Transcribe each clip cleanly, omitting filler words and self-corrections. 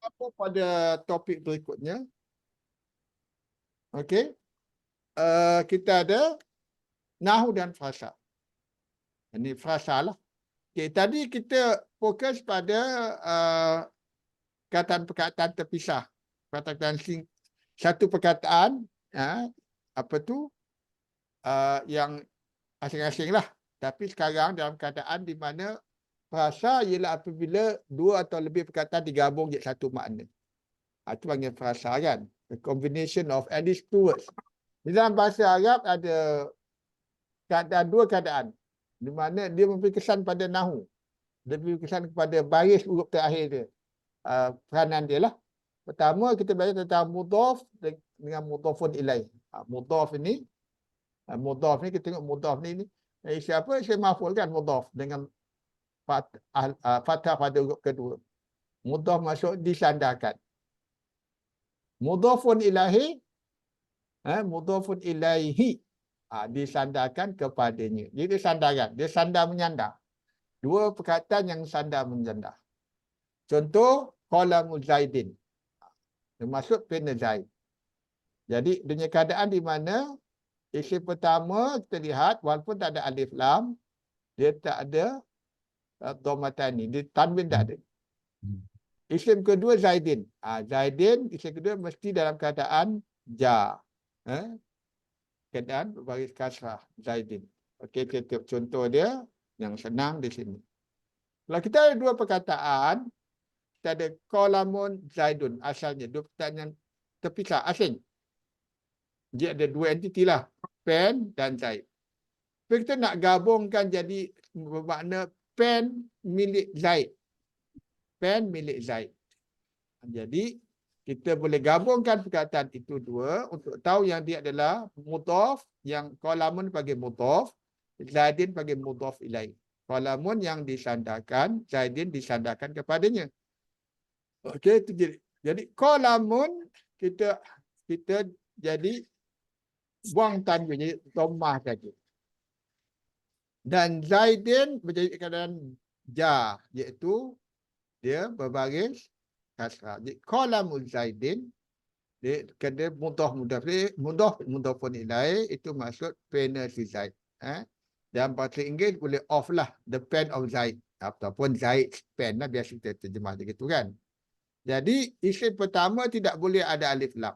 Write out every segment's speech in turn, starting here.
apa pada topik berikutnya. Okey. Kita ada nahu dan frasa. Ini frasa lah. Okey, tadi kita fokus pada perkataan-perkataan terpisah. Perkataan satu perkataan, apa tu, yang asing-asing lah. Tapi sekarang dalam keadaan di mana frasa ialah apabila dua atau lebih perkataan digabung jadi satu makna. Itu panggil frasa kan. The combination of at least two words. Di dalam bahasa Arab ada dua keadaan. Di mana dia memberi kesan pada nahu. Dia memberi kesan kepada baris huruf terakhir dia. Peranan dia lah. Pertama kita belajar tentang mudhaf dengan mudhafun ilaih. Mudhaf ni kita tengok mudhaf ni siapa? Isim maf'ul kan mudhaf dengan fathah pada huruf kedua. Mudhaf maksud disandarkan. Mudhafun ilaihi mudhafun ilaihi disandarkan kepadanya. Jadi dia sandaran, dia sandar menyandar. Dua perkataan yang sandar menyandar. Contoh qalamu Zaidin. Termasuk pena Zaid. Jadi dunia keadaan di mana isim pertama kita lihat walaupun tak ada alif lam, dia tak ada dhammatani, dia tanwin tak ada. Isim kedua Zaidin. Zaidin isim kedua mesti dalam keadaan ja. Keadaan berbaris kasrah Zaidin. Okey, kita contoh dia yang senang di sini. Kalau kita ada dua perkataan, kita ada qalamun Zaidun asalnya dua perkataan yang terpisah asing. Dia ada dua entiti lah, pen dan Zaid. Tapi kita nak gabungkan jadi bermakna pen milik Zaid. Pen milik Zaid. Jadi kita boleh gabungkan perkataan itu dua untuk tahu yang dia adalah mudhaf, yang qalamun panggil mudhaf, Zaidin panggil mudhaf ilaih. Qalamun yang disandarkan, Zaidin disandarkan kepadanya. Okey, itu jadi qalamun kita jadi buang tanwin jadi dhammah saja. Dan Zaidin menjadi keadaan ja, iaitu dia berbaris kasrah. Jadi qalamul Zaidin dia kena mudhafun ilaih, itu maksud pena si Zaid. Dalam bahasa Inggeris boleh off lah, the pen of Zaid ataupun Zaid pen lah, biasa kita terjemah begitu kan. Jadi isim pertama tidak boleh ada alif lam.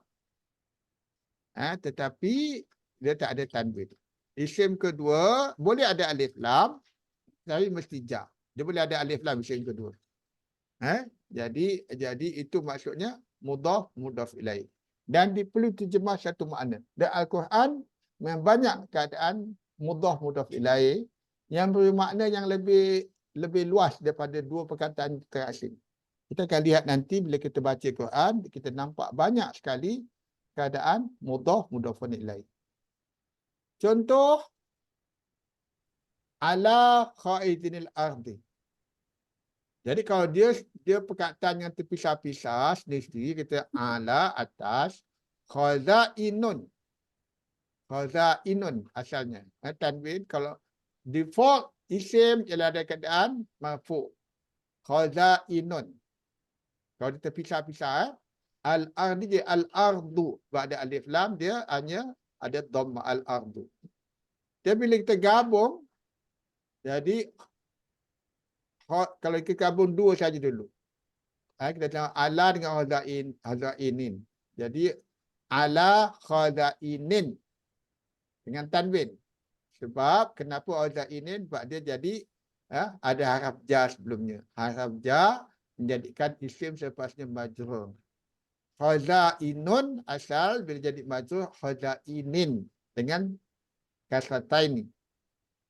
Tetapi dia tak ada tanwin. Isim kedua boleh ada alif lam tapi mesti ja. Dia boleh ada alif lam isim kedua. Jadi itu maksudnya mudhaf ilaih. Dan perlu terjemah satu makna. Dan Al-Quran memang banyak keadaan mudhaf ilaih yang bermakna yang lebih luas daripada dua perkataan terasing. Kita akan lihat nanti bila kita baca Quran, kita nampak banyak sekali keadaan mudhafun ilaih. Contoh ala khaidinil ardi. Jadi kalau dia perkataan yang terpisah-pisah sendiri-sendiri, kita ala atas, khazainun. Khazainun asalnya. Tanwin kalau default isim ialah ada keadaan marfu. Khazainun. Kalau dia terpisah-pisah, al-ardi dia al-ardu. Sebab ada alif lam, dia hanya ada dhamma al-ardu. Tapi bila kita gabung, jadi kalau kita gabung dua saja dulu. Kita tengok ala dengan khazainin. Jadi ala khazainin dengan tanwin. Sebab kenapa khazainin? Sebab dia jadi ada haraf ja sebelumnya. Haraf ja menjadikan isim sepasnya majrur. Khazainun asal bila jadi majrur khazainin dengan kasratain.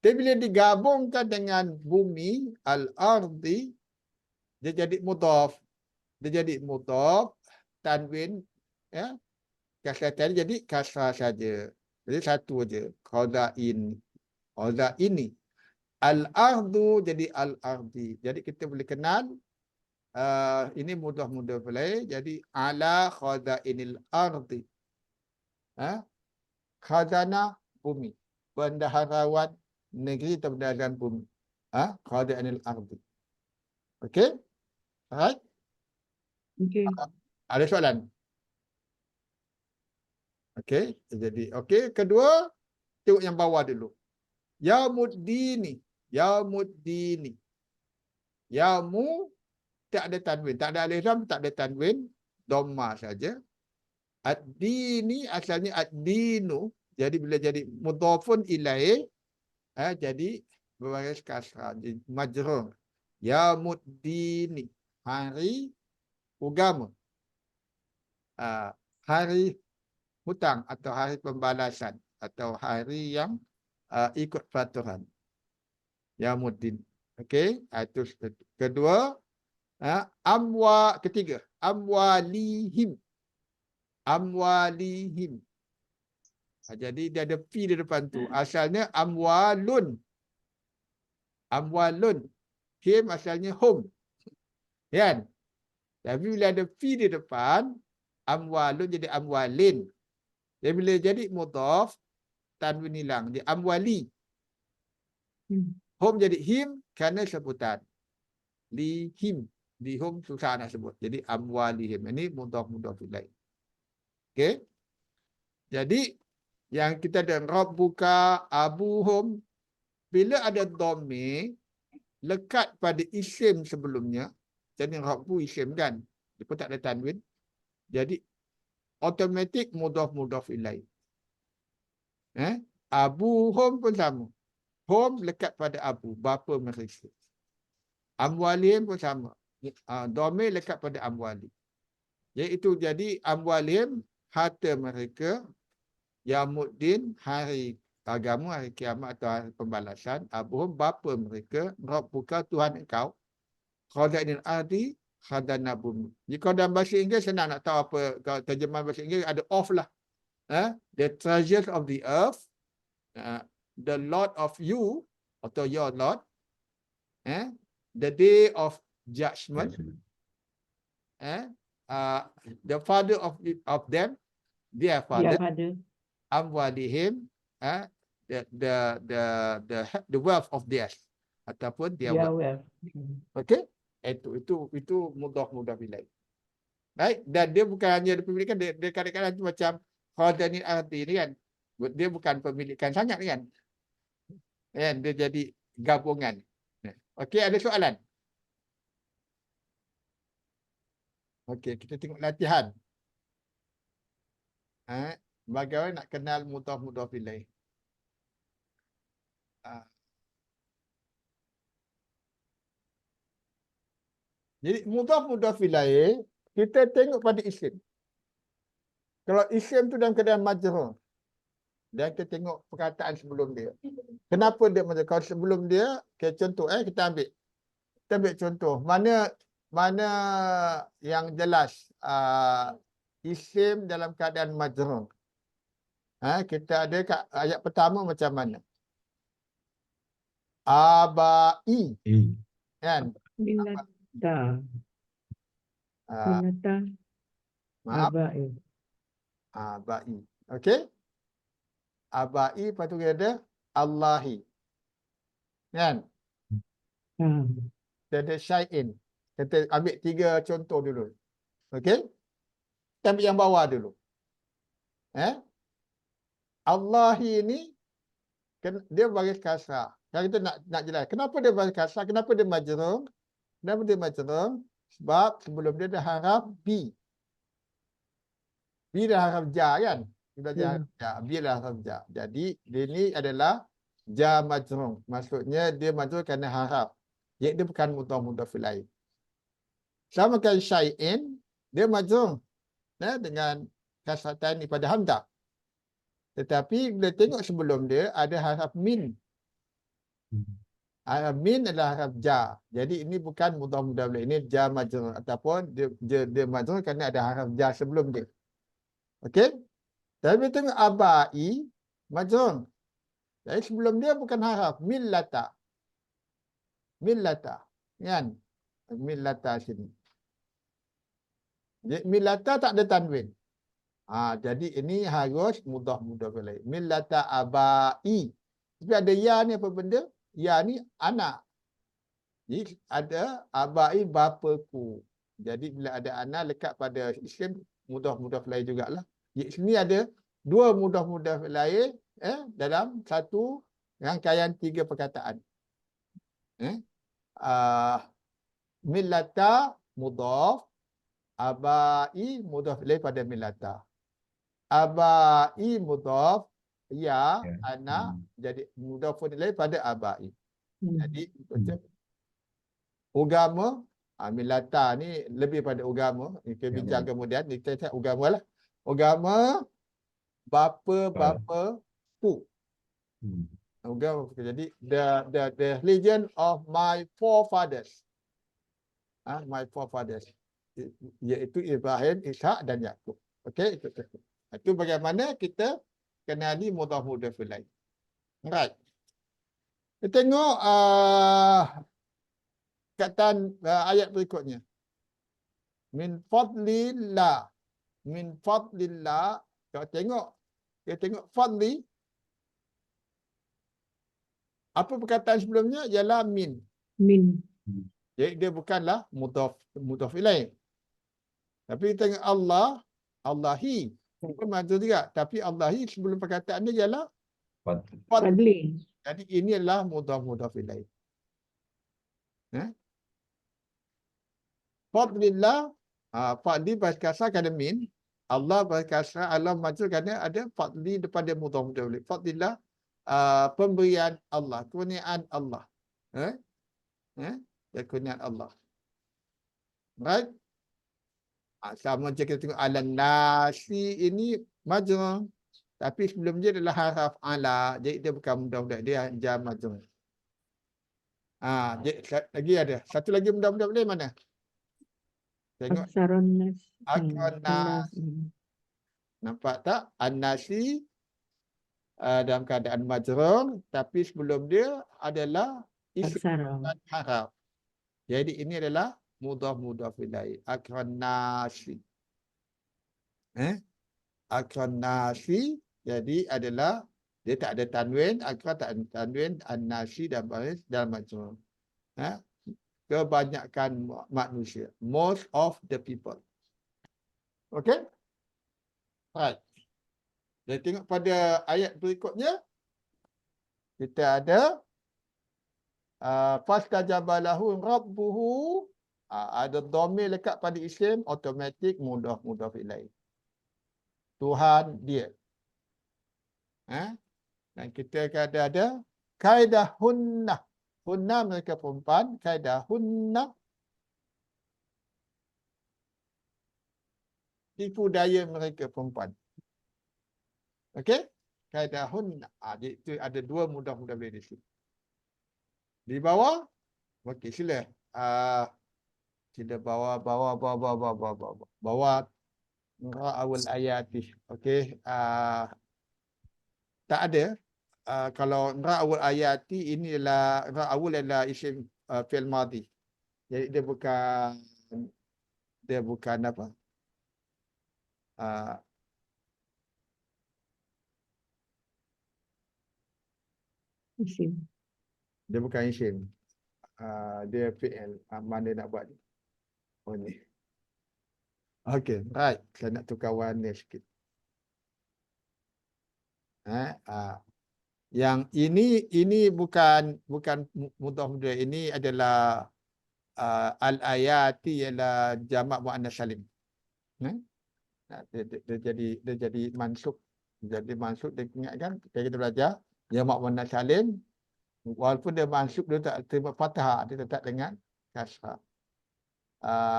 Tapi bila digabungkan dengan bumi al-ardi, dia jadi mudhaf. Dia jadi mudhaf, tanwin, kasratain jadi kasrah saja. Jadi satu aja. Khazaini. Al-ardu jadi al-ardi. Jadi kita boleh kenal ini mudhaf ilaih. Jadi ala khazainil ardi. Khazanah bumi. Bendaharawan negeri atau bendaharawan bumi. Khazainil ardi. Okey? Alright. Okey. Ada soalan? Okey, jadi okey. Kedua, tengok yang bawah dulu. Yaumuddini. Yaumuddini. Yamu tak ada tanwin. Tak ada alif lam, tak ada tanwin. Dhamma saja. Ad-dini asalnya ad-dinu. Jadi bila jadi mudhafun ilaih, jadi berbaris kasrah. Jadi majrur. Yaumuddini. Hari agama. Hari hutang atau hari pembalasan atau hari yang ikut peraturan. Yaumuddin. Okey, itu kedua. Ketiga, amwalihim. Amwalihim. Jadi dia ada fi di depan tu. Asalnya amwalun. Amwalun. Him asalnya hum. Kan? Tapi bila ada fi di depan, amwalun jadi amwalin. Jadi bila jadi mudhaf, tanwin hilang. Dia amwali. Hum jadi him kerana sebutan. Lihim. Di hum susah nak sebut. Jadi amwalihim. Ini mudhaf ilaih. Okey. Jadi yang kita ada rabbuka, abuhum, bila ada dhamir lekat pada isim sebelumnya, jadi rabbu isim kan, dia pun tak ada tanwin, jadi automatik mudhaf ilaih. Abuhum pun sama, hum lekat pada abu, bapa mereka. Amwalihim pun sama, dhamir lekat pada amwali. Iaitu jadi amwalihim harta mereka, Yaumuddin hari agama, hari kiamat atau hari pembalasan. Abuhum bapa mereka, Rabbuka Tuhan engkau, khaza'inil ardi, khazanah bumi. Jika dalam bahasa Inggeris senang nak tahu apa, kalau terjemahan bahasa Inggeris ada of lah. The treasures of the earth, the Lord of you atau your Lord, the day of judgment, the father of them, their father, amwalihim, the wealth of theirs ataupun their wealth. Okey, itu mudhaf ilaih. Baik, dan dia bukan hanya dipemilikan, dia kadang-kadang macam khadanil ardi ni kan, dia bukan pemilikan sangat kan, dia jadi gabungan. Okey, ada soalan? Okey, kita tengok latihan. Bagaimana nak kenal mudhaf ilaih? Jadi mudhaf ilaih kita tengok pada isim. Kalau isim tu dalam keadaan majrur, dan kita tengok perkataan sebelum dia. Kenapa dia majrur? Kalau sebelum dia, okay, contoh kita ambil contoh. Mana yang jelas isim dalam keadaan majrur? Kita ada kat ayat pertama macam mana? Abai. Kan? Binata. Binata. Maaf. Abai. Abai. Okey? Abai, lepas tu kita ada Allahi. Kan? Kita ada syai'in. Kita ambil 3 contoh dulu. Okey? Kita ambil yang bawah dulu. Allahi ni dia baris kasrah. Kalau kita nak jelas, kenapa dia baris kasrah? Kenapa dia majrur? Kenapa dia majrur? Sebab sebelum dia ada haraf B. B dah haraf ja kan? Kita belajar haraf ja. B dah haraf ja. Jadi dia ni adalah ja majrur. Maksudnya dia majrur kerana haraf. Iaitu dia bukan mudhaf ilaih. Sama kan syai'in, dia majrur dengan kasratan ni pada hamzah. Tetapi bila tengok sebelum dia ada haraf min. Haraf min adalah haraf ja. Jadi ini bukan mudhaf ilaih. Ini ja majrur ataupun dia majrur kerana ada haraf ja sebelum dia. Okey? Tapi tengok abai majrur. Jadi sebelum dia bukan haraf millata. Millata. Kan? Millata sini. Millata tak ada tanwin. Jadi ini harus mudhaf ilaih. Millata abai. Tapi ada ya ni apa benda? Ya ni anak. Jadi ada abai bapaku. Jadi bila ada ana lekat pada isim, mudhaf lain jugalah. Di sini ada dua mudhaf lain dalam satu rangkaian 3 perkataan. Millata mudhaf, abai mudhaf lain pada millata. Abai mudhaf, ya, Ya. anak, jadi mudhafun lain pada abai. Jadi macam agama, millata ni lebih pada agama. Kita bincang kemudian, kita cakap agama lah. Agama, bapa ku. Agama. Jadi the religion of my forefathers. My forefathers. Iaitu Ibrahim, Ishak dan Yakub. Okey, itu bagaimana kita kenali mudhaf lain. Right. Kita tengok kataan ayat berikutnya. Min fadlillah. Min fadlillah. Kita tengok fadli. Apa perkataan sebelumnya? Ialah min. Min. Jadi dia bukanlah mudhaf ilaih. Tapi kita tengok Allah, Allahi. Pun macam juga. Tapi Allahi sebelum perkataan dia ialah fadli. Fadli. Jadi ini adalah mudhaf ilaih. Fadlillah, fadli bahasa kasar kerana min. Allah bahasa kasar, Allah maksud kerana ada fadli daripada mudhaf ilaih. Fadlillah, pemberian Allah, kurniaan Allah. Kurniaan Allah. Right? Sama macam kita tengok alan nasi ini majrur. Tapi sebelum dia adalah haraf ala. Jadi dia bukan mudah-mudah. Dia jam majrur. Lagi ada. Satu lagi mudah-mudah boleh mana? Tengok. Aksarun nas. Akronas. Nampak tak? An-nasi dalam keadaan majrur. Tapi sebelum dia adalah isim haraf. Jadi ini adalah mudhaf ilaih. Akronasi. Akronasi. Jadi adalah dia tak ada tanwin, akron tak ada tanwin, an-nasi dan baris dan majrur. Kebanyakan manusia. Most of the people. Okay? Right. Jadi tengok pada ayat berikutnya. Kita ada fastajabalahu rabbuhu, ada dhamir lekat pada isim, automatik mudhaf ilaih. Tuhan dia. Dan kita ada kaidah hunnah. Hunnah mereka perempuan, kaidah hunnah tipu daya mereka perempuan. Okey? Kaidah hunnah. Itu ada dua mudhaf ilaih di sini. Di bawah, okey sila. Sila bawa awal ayati. Okey. Tak ada. Kalau awal ayati ini adalah awal adalah isim fi'il madhi. Jadi dia bukan apa? Isim. Dia bukan isim. Dia fi'il. Mana nak buat ni? Oh ni. Okey, right. Saya nak tukar warna sikit. Yang ini bukan mudhaf ilaih. Ini adalah al-ayati ialah jamak muannas salim. Dia jadi mansub. Jadi mansub, dia ingatkan kita belajar jamak muannas salim, walaupun dia mansub dia tak terima fathah, dia tetap dengan kasrah.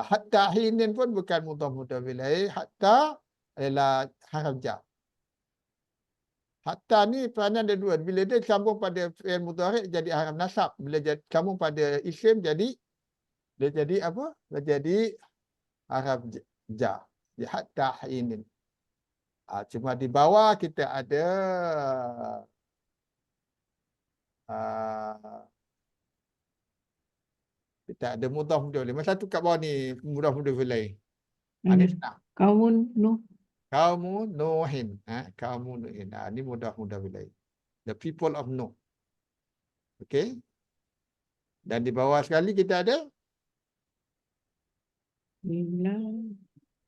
Hatta hinin pun bukan mudhaf ilaih. Hatta adalah haraf jar. Hatta ni peranan ada dua. Bila dia sambung pada fi'il mudhari' jadi haraf nasab. Bila sambung pada isim jadi dia jadi apa? Dia jadi haraf jar. Di hatta hinin. Cuma di bawah kita ada kita ada mudhaf ilaih. Masa tu kat bawah ni mudhaf ilaih. Ini senang. Kaumun Nuh. Kaumu Nuhin. Kaumu Nuhin. Ini mudhaf ilaih. The people of Nuh. Okey. Dan di bawah sekali kita ada Ila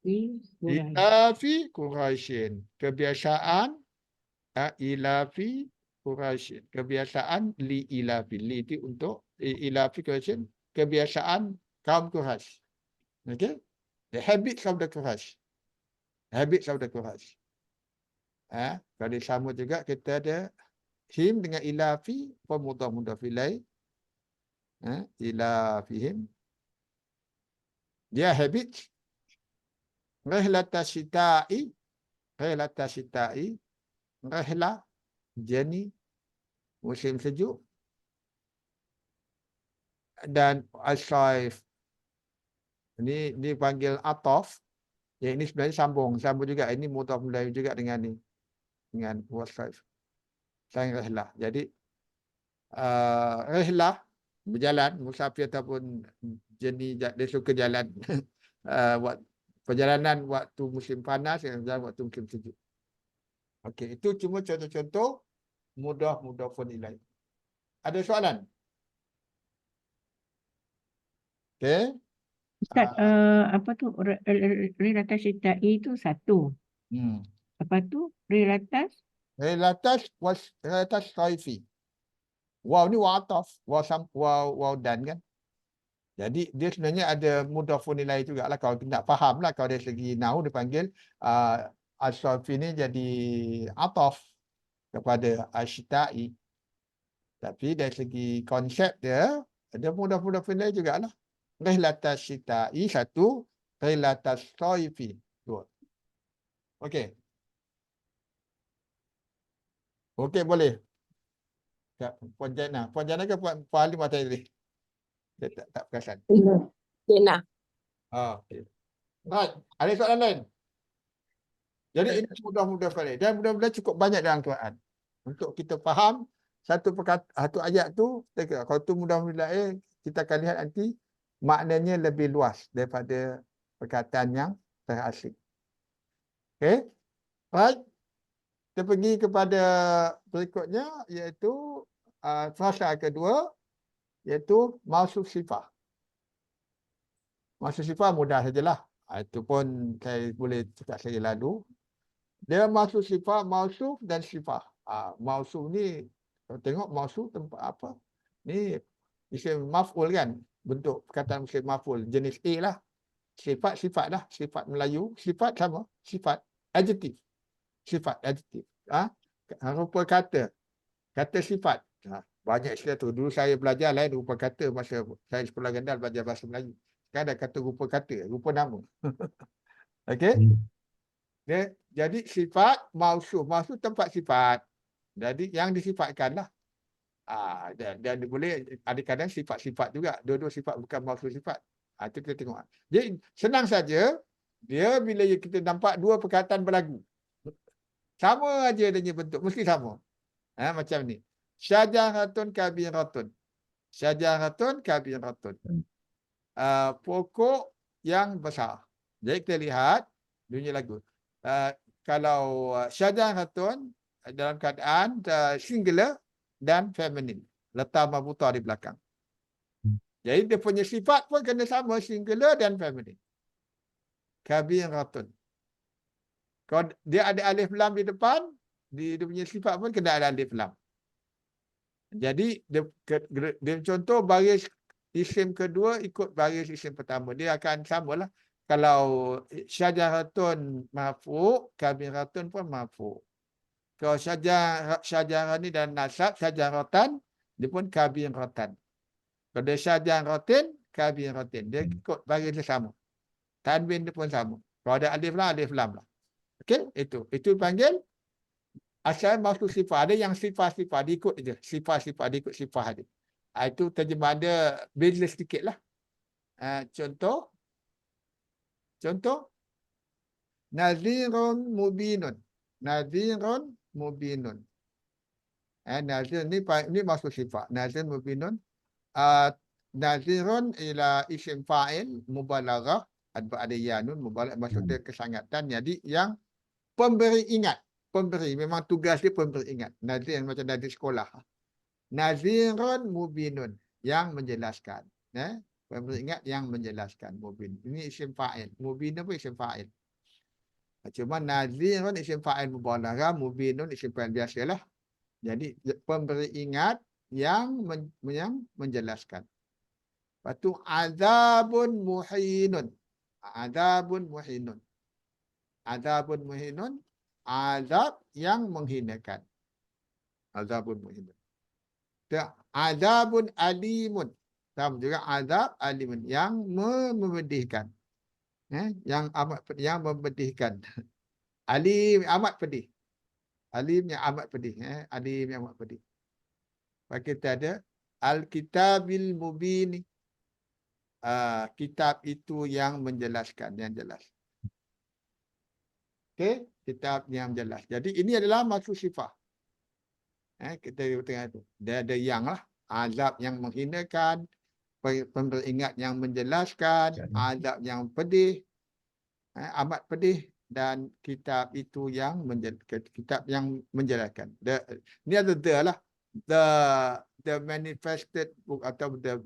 fi Quraisy. Ilafi Quraisyin. Kebiasaan ilafi Quraisyin. Kebiasaan li ilafi. Li itu untuk ilafi Quraisyin. Kebiasaan kaum Quraisy. Okey? The habits of the Quraisy. Habits of the Quraisy. Kalau sama juga kita ada him dengan ilafi pemudhaf ilaih. Ilafihim. Dia habits. Rihlata syita'i. Rihlata syita'i. Rihlah. Journey. Musim sejuk. Dan as-saif. Ini dipanggil ataf. Ya, ini sebenarnya sambung. Sambung juga. Ini mudhaf ilaih juga dengan ni. Dengan was-saif. Sayang rihlah. Jadi, rihlah. Berjalan. Musafir ataupun journey. Dia suka jalan. Buat perjalanan waktu musim panas dan waktu musim sejuk. Okey, itu cuma contoh-contoh mudhaf-mudhafun ilaih. Ada soalan? Okey. Ustaz, apa tu? Relatas syita'i itu satu. Apa tu? Relatas Relatas saifi. Waw ni waw ataf, waw dan kan. Jadi dia sebenarnya ada mudhafun ilaih jugalah kalau kita nak fahamlah kalau dari segi nahwu dipanggil as-saifi ni jadi ataf kepada asy-syita'i. Tapi dari segi konsep dia ada mudhaf-mudhafun ilaih jugalah. Rihlatas syita'i satu, rihlatas saifi dua. Okey. Okey boleh. Puan Jana. Puan Jana ke Puan Halimah tadi? Dia tak perasan. Dina. Okey. Right. Ada soalan lain? Jadi ini mudah-mudah sekali. Dan mudah-mudahan cukup banyak dalam Quran. Untuk kita faham satu ayat tu, kalau tu mudah-mudahan kita akan lihat nanti maknanya lebih luas daripada perkataan yang terasing. Okey. Right. Kita pergi kepada berikutnya iaitu frasa kedua iaitu mausuf sifah. Mausuf sifah mudah sajalah. Itu pun saya boleh cakap saya lalu. Dia mausuf sifah, mausuf dan sifah. Mausuf ni kalau tengok mausuf tempat apa? Ni isim maf'ul kan? Bentuk perkataan isim maf'ul jenis A lah. Sifat lah. Sifat Melayu, sifat sama, sifat adjektif. Sifat adjektif. Rupa kata. Kata sifat. Banyak istilah tu. Dulu saya belajar lain rupa kata masa saya sekolah rendah belajar bahasa Melayu. Sekarang ada kata rupa kata, rupa nama. Okey? Jadi sifat mausuf. Mausuf tempat sifat. Jadi yang disifatkanlah. Dan boleh ada kadang sifat-sifat juga. Dua-dua sifat bukan mausuf sifat. Itu kita tengok. Jadi senang saja. Dia bila kita nampak dua perkataan berlagu. Sama aja dia bentuk. Mesti sama. Macam ni. Syajaratun kabiratun. Syajaratun kabiratun. Pokok yang besar. Jadi kita lihat bunyi lagu. Kalau syajaratun dalam keadaan singular dan feminin. Letak marbuta di belakang. Jadi dia punya sifat pun kena sama singular dan feminin. Kabiratun. Kalau dia ada alif lam di depan, dia punya sifat pun kena ada alif lam. Jadi dia contoh baris isim kedua ikut baris isim pertama. Dia akan samalah. Kalau syajaratun marfu', kabiratun pun marfu'. Kalau syajarah ni dan nasab, syajaratan, dia pun kabiratan. Kalau dia syajaratin, kabiratin. Dia ikut baris dia sama. Tanwin dia pun sama. Kalau ada alif lam lah. Okey, itu. Itu panggil asal maksud sifat. Ada yang sifat-sifat diikut je. Sifat-sifat diikut sifat dia. Itu terjemahan dia beza sedikit lah. Contoh. Nazirun mubinun. Nazirun mubinun. Nazir ni maksud sifat. Nazir mubinun. Nazirun ila isim fa'il mubalaghah. Ada yanun mubalaghah. Maksud dia kesangatan. Jadi yang pemberi ingat. Pemberi. Memang tugas dia pemberi ingat. Nazir macam nazir sekolah. Nazirun mubinun. Yang menjelaskan. Pemberi ingat yang menjelaskan. Mubin. Ini isim fa'il. Mubin apa isim fa'il? Cuma nazir kan isim fa'il mubalagha, mubinun isim fa'il biasalah. Jadi pemberi ingat yang menjelaskan. Lepas tu azabun muhinun. Azabun muhinun. Azabun muhinun. Azab yang menghinakan. Azabun muhinun. Azabun alimun. Sama juga azab alimun. Yang memedihkan. Yang yang memedihkan. Alim amat pedih. Alim yang amat pedih. Alim yang amat pedih. Lepas kita ada Al-Kitabil Mubin. Kitab itu yang menjelaskan, yang jelas. Okey, kitab yang jelas. Jadi ini adalah maksud sifat. Kita tengah itu. Dia ada yang lah. Azab yang menghinakan, pemberingat yang menjelaskan, azab yang pedih, amat pedih, dan kitab itu yang kitab yang menjelaskan. Ini ada the lah. The manifested book atau the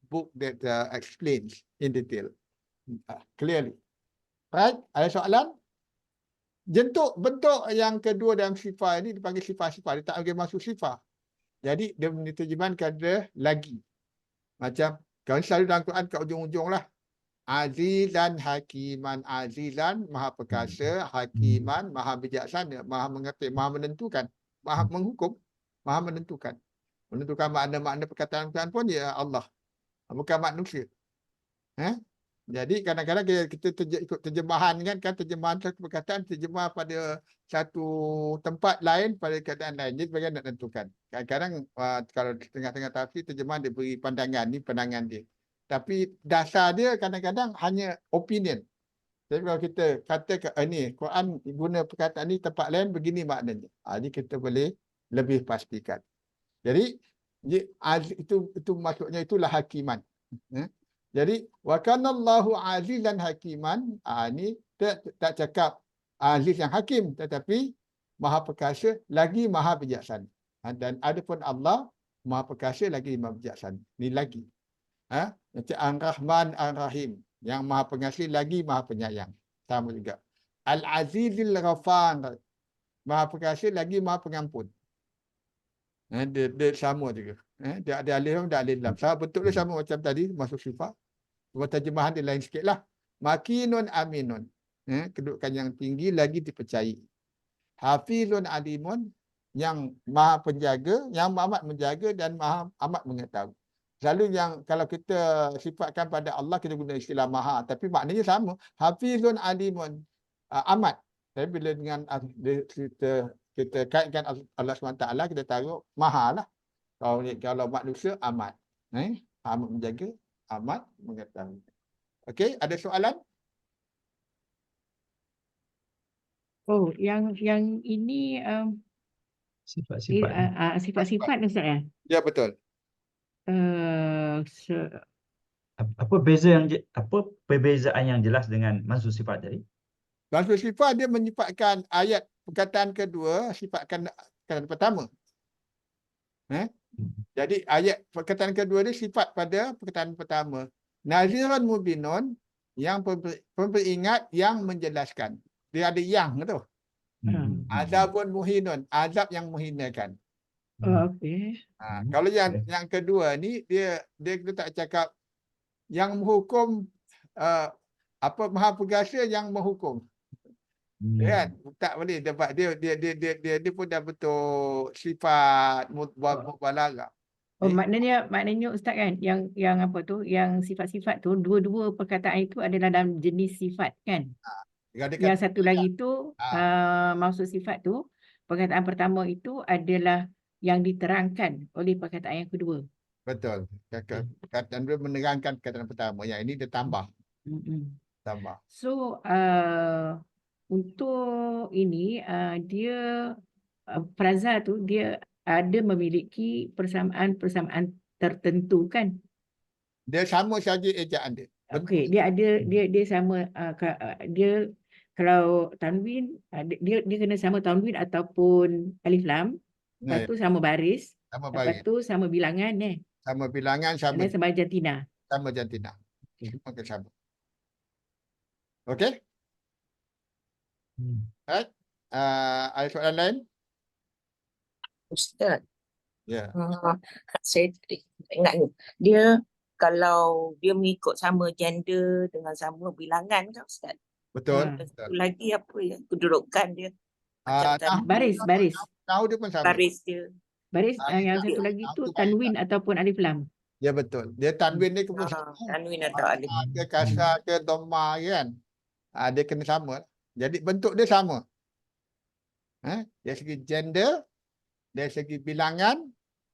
book that explains in detail. Clearly. Right? Ada soalan? Bentuk yang kedua dalam sifat ini dipanggil sifat-sifat. Dia tak panggil masuk sifat. Jadi dia diterjemahkan dia lagi. Macam kalau selalu dalam Quran kat ujung-ujung lah. Azizan hakiman. Azizan maha perkasa. Hakiman maha bijaksana. Maha mengerti. Maha menentukan. Maha menghukum. Maha menentukan. Menentukan makna-makna perkataan Quran pun ya Allah. Bukan manusia. Jadi kadang-kadang kita ikut terjemahan kan terjemahan satu perkataan terjemah pada satu tempat lain pada keadaan lain. Jadi bagaimana nak tentukan. Kadang-kadang kalau tengah-tengah tafsir terjemahan dia beri pandangan ni pandangan dia. Tapi dasar dia kadang-kadang hanya opinion. Jadi kalau kita kata ni Quran guna perkataan ni tempat lain begini maknanya. Ini kita boleh lebih pastikan. Jadi itu maksudnya itulah hakiman. Jadi wa kanallahu azizan hakiman. Ini tak cakap aziz yang hakim tetapi maha perkasa lagi maha bijaksana. Dan adapun Allah maha perkasa lagi maha bijaksana. Ni lagi. Macam Ar-Rahman Ar-Rahim yang maha pengasih lagi maha penyayang. Sama juga. Al-Azizil Ghafar maha perkasa lagi maha pengampun. Dia sama juga. Dia ada alif dan alif lam. Bentuk dia sama macam tadi masuk sifat. Cuma terjemahan dia lain sikit lah. Makinun aminun. Kedudukan yang tinggi lagi dipercayai. Hafizun alimun yang maha penjaga, yang amat menjaga dan maha amat mengetahui. Selalu yang kalau kita sifatkan pada Allah kita guna istilah maha. Tapi maknanya sama. Hafizun alimun. Amat. Tapi bila dengan kita kaitkan Allah SWT, kita taruh maha lah. Kalau manusia, amat. Amat menjaga, amat mengetahui. Okey, ada soalan? Oh, yang ini Sifat-sifat. sifat-sifat Ustaz ya? Ya, betul. Apa perbezaan yang jelas dengan maksud sifat tadi? Maksud sifat dia menyifatkan ayat perkataan kedua, sifatkan perkataan pertama. Jadi ayat perkataan kedua dia sifat pada perkataan pertama. Naziran mubinun yang pemperingat yang menjelaskan. Dia ada yang tu. Azabun muhinun, azab yang menghinakan. Okey. Kalau yang kedua ni dia tak cakap yang menghukum maha perkasa yang menghukum. Kan? Tak boleh sebab dia pun dah betul sifat mubalaghah. Oh, maknanya Ustaz kan yang apa tu, yang sifat-sifat tu dua-dua perkataan itu adalah dalam jenis sifat kan? Yang satu lagi tu maksud sifat tu perkataan pertama itu adalah yang diterangkan oleh perkataan yang kedua. Betul. Perkataan dia menerangkan perkataan pertama. Yang ini dia tambah. Tambah. So untuk ini dia fraza tu dia ada memiliki persamaan tertentu kan? Dia sama saja ejaan dia. Okey, dia sama dia kalau tanwin dia kena sama tanwin ataupun alif lam. Lepas tu sama baris. Sama Lepas baris. tu sama bilangan Sama bilangan sama. Dan sama jantina. sama jantina. Semua akan sama. Okey? Right? Ada soalan lain? Ustaz, Ya. saya tak ingat ni. Dia kalau dia mengikut sama gender dengan sama bilangan kan Ustaz? Betul. Ah. Satu lagi apa ya kedudukan dia? Ah, Macam Baris, baris. Tahu dia pun sama. baris dia. Baris yang itu satu dia. lagi tu Itu tanwin ataupun alif lam. Ya betul. Dia tanwin dia pun sama. Tanwin atau alif. Ke kasar ke dhamma kan. Dia kena sama. Jadi bentuk dia sama. Dari segi gender, dari segi bilangan,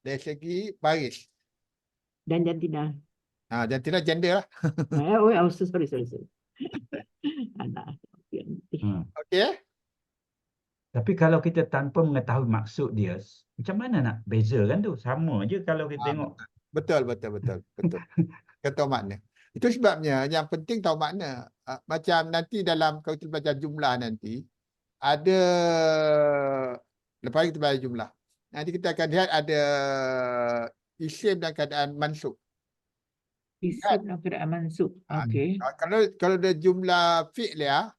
dari segi baris. Dan jantina. Jantina gender lah. Sorry. Anak. Okey. Tapi kalau kita tanpa mengetahui maksud dia, macam mana nak bezakan tu? Sama je kalau kita tengok. Betul. Kita tahu makna. Itu sebabnya yang penting tahu makna. Macam nanti dalam kalau kita belajar jumlah nanti, ada, lepas ni kita belajar jumlah. Nanti kita akan lihat ada isim dan keadaan mansub. Isim dan keadaan mansub. Okey. Kalau dia jumlah fi'liah,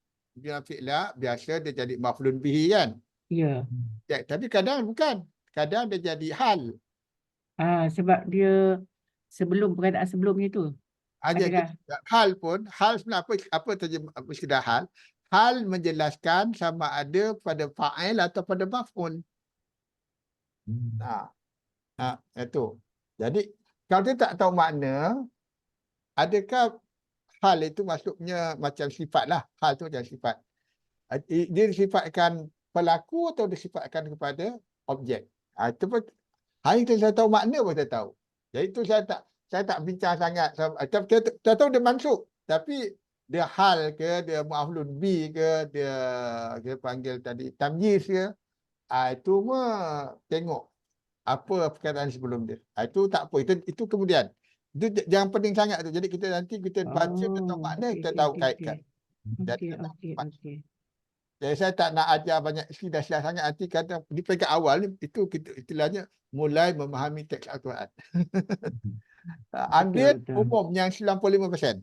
biasa dia jadi maf'ulun bihi kan. Ya. Tapi kadang bukan. Kadang dia jadi hal. Sebab dia sebelum perkataan sebelumnya tu. Jadi hal sebenarnya apa terjemah hal? Hal menjelaskan sama ada pada fa'il atau pada maf'ul. Itu. Jadi kalau dia tak tahu makna, adakah hal itu maksudnya macam sifat lah. Hal itu macam sifat. Dia disifatkan pelaku atau disifatkan kepada objek. Itu pun hari itu saya tahu makna pun saya tahu. Jadi itu saya tak bincang sangat. Saya tahu dia mansub. Tapi dia hal ke, dia maf'ulun bi ke, dia panggil tadi tamyiz ke. Itu mah tengok apa perkataan sebelum dia. Itu tak apa. Itu kemudian. Itu yang penting sangat tu. Jadi nanti kita baca tentang makna, kita tahu kaitkan. Okey. Jadi saya tak nak ajar banyak istilah sangat. Nanti kata di peringkat awal ni, itu istilahnya mulai memahami teks Al-Quran. Ambil umum yang 95%.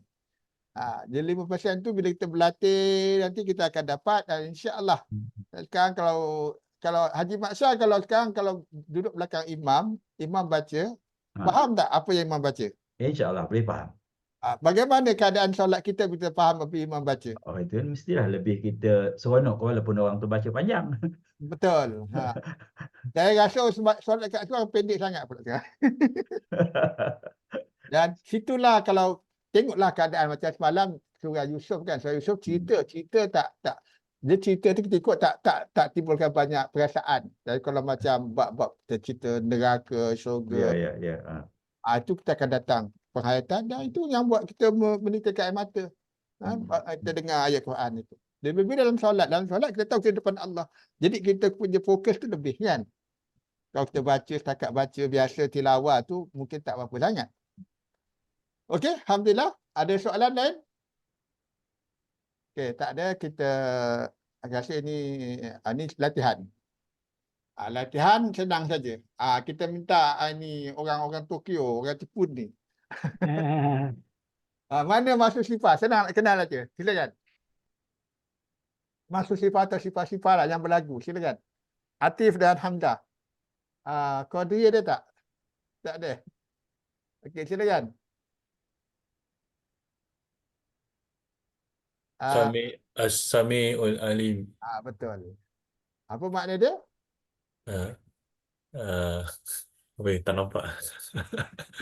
Jadi 5% tu bila kita berlatih, nanti kita akan dapat. Dan insya-Allah. Sekarang kalau Haji Maksar, kalau duduk belakang imam baca, faham tak apa yang imam baca? InsyaAllah boleh faham. Bagaimana keadaan solat kita bila faham apa imam baca? Itu mestilah lebih kita seronok walaupun orang tu baca panjang. Betul. Saya rasa solat kat tu pendek sangat pula sekarang. Dan situlah kalau tengoklah keadaan macam semalam surah Yusuf kan. Surah Yusuf cerita tak dia cerita tu kita ikut tak timbulkan banyak perasaan. Jadi kalau macam bab-bab cerita neraka, syurga. Ya. Itu kita akan datang penghayatan dan itu yang buat kita menitikkan air mata. Kita dengar ayat Quran itu. Lebih dalam solat kita tahu kita depan Allah. Jadi kita punya fokus tu lebih kan. Kalau kita baca setakat baca biasa tilawah tu mungkin tak apa sangat. Okey, alhamdulillah. Ada soalan lain? Okey, tak ada. Kita rasa ini latihan. Latihan senang saja. Kita minta ini orang-orang Tokyo, orang Jepun ni. Mana masuk sifar? Senang nak kenal aja. Silakan. Masuk sifar atau sifar-sifar lah yang berlagu. Silakan. Atif dan Hamzah. Qadriyah ada tak? Tak ada. Okey, silakan. As-Sami'ul Alim. Betul. Apa makna dia? Tak nampak.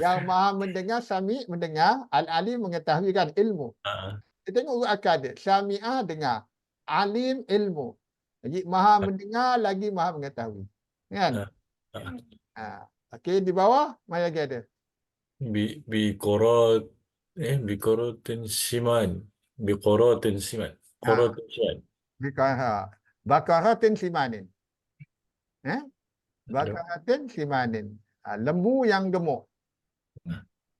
Yang maha mendengar, Sami mendengar, Al-Alim mengetahui kan ilmu. Kita tengok urut akal dia. Sami'ah dengar. Alim ilmu. Jadi maha mendengar lagi maha mengetahui. Kan? Okey, di bawah mana lagi ada? Biqaratin siman. Biqaratin siman. Qaratin siman. Bakaratin simanin. Bakaratin simanin. Lembu yang gemuk.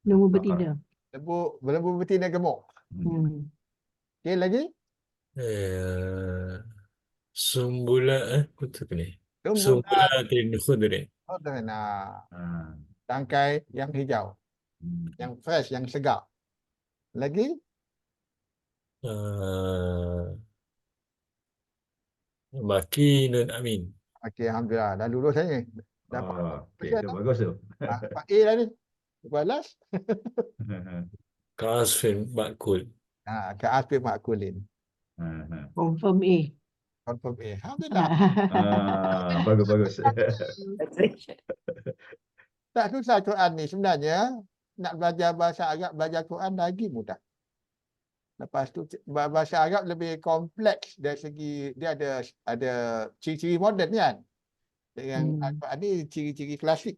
Lembu betina. Lembu betina gemuk. Okey, lagi? Betul ke ni? Sumbulatin khudrin. Tangkai yang hijau. Yang fresh, yang segar. Lagi? Makinun amin. Okey, alhamdulillah. Dah lulus saya. Dapat. Okey, tu bagus tu. Dapat A dah ni. Balas. Kasfin makul. Ke Asfi Makulin. Confirm A. Confirm A. Alhamdulillah. Bagus. Tak susah Quran ni sebenarnya. Nak belajar bahasa Arab, belajar Quran lagi mudah. Lepas tu bahasa Arab lebih kompleks dari segi dia ada ciri-ciri moden kan. Dengan Al-Quran ni ciri-ciri klasik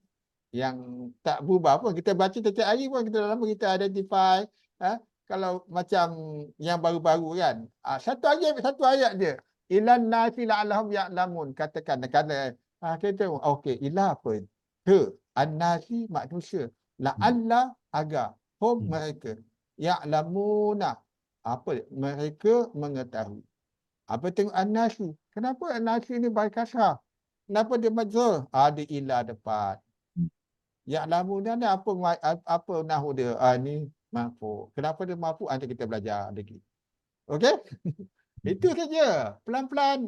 yang tak berubah pun. Kita baca setiap hari pun kita lama kita identify. Kalau macam yang baru-baru kan. Satu ayat je. Ilan nasi la'allahum ya'lamun. Katakan. Kita okey, ilah apa? An-nasi manusia. La'alla agar. Hum mereka. Ya'lamuna. Apa? Mereka mengetahui. Apa tengok an-nasi? Kenapa an-nasi ni baik kasar? Kenapa dia majrur? Ada ilah depan. Ya'lamuna ni apa nahu dia? Ni marfu. Kenapa dia marfu? Nanti kita belajar lagi. Okey? Itu saja. Pelan-pelan.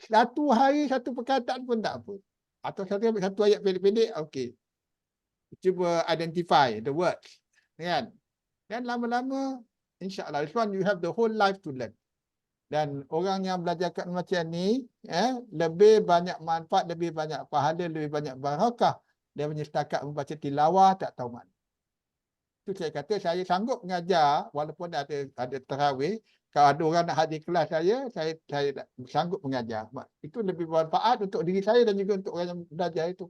Satu hari satu perkataan pun tak apa. Atau satu ayat pendek-pendek, okey. Cuba identify the words. Kan? Dan lama-lama, insya-Allah, this one you have the whole life to learn. Dan orang yang belajar kat macam ni, lebih banyak manfaat, lebih banyak pahala, lebih banyak barakah. Dia punya setakat membaca tilawah, tak tahu mana. Itu saya kata, saya sanggup mengajar, walaupun ada tarawih. Kalau ada orang nak hadir kelas saya sanggup mengajar. Itu lebih bermanfaat untuk diri saya dan juga untuk orang yang belajar itu.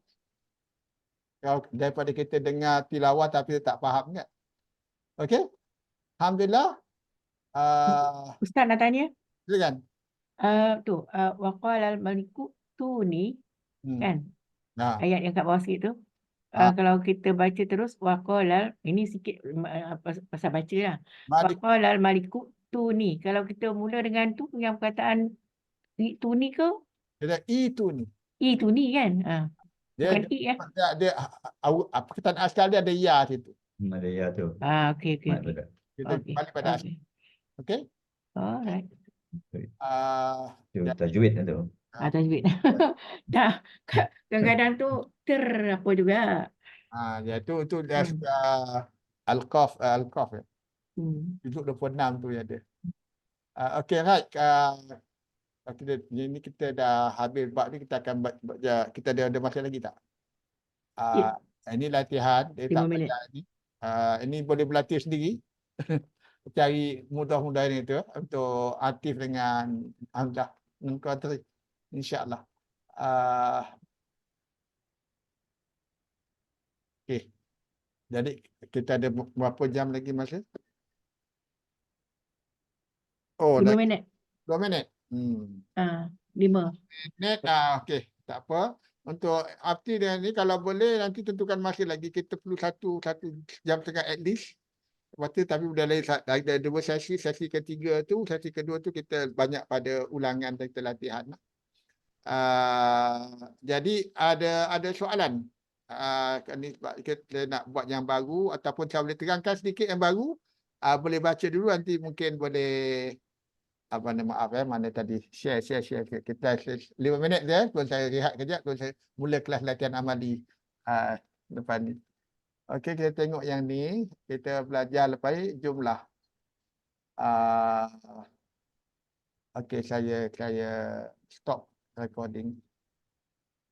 Kalau daripada kita dengar tilawah tapi tak faham kan. Okey? Alhamdulillah. Ustaz nak tanya? Silakan. Waqala al-maliku tu ni kan? Nah. Ayat yang kat bawah sikit tu. Kalau kita baca terus waqala, ini sikit pasal baca lah. Waqala al-maliku tu ni. Kalau kita mula dengan tu yang perkataan tu ni ke? Dia itu ni. Tu ni kan? Bukan I ya. Dia perkataan asal dia ada ya situ. Ada ya tu. Okey. Kita balik pada asal. Okey? Alright. Tajwid tu. Tajwid. Dah kadang-kadang tu apa juga. Itu dia suka al-qaf ya. Duduk 26 tu yang ada. Okey, right. Kita dah habis bab ni, kita akan kita ada masa lagi tak? Ini latihan, dia 5 tak minit. payah ni. Ini boleh berlatih sendiri. Cari mudah-mudah ni tu untuk aktif dengan Hamzah Nengkatri, insya-Allah. Okey. Jadi kita ada berapa jam lagi masa? 5 minit. 2 minit. 5. Minit. Okey, tak apa. Untuk arti dia ni kalau boleh nanti tentukan masa lagi. Kita perlu satu jam setengah at least. Lepas tu tapi sudah lain ada 2 sesi. Sesi ketiga tu, sesi kedua tu kita banyak pada ulangan dan kita latihan. Jadi ada soalan. Ni sebab kita nak buat yang baru ataupun saya boleh terangkan sedikit yang baru. Boleh baca dulu, nanti mungkin boleh mana tadi share kita 5 minit je, tuan saya rehat kejap, tuan saya mula kelas latihan amali depan ni. Okey, kita tengok yang ni, kita belajar lepas jumlah. Okey, saya stop recording.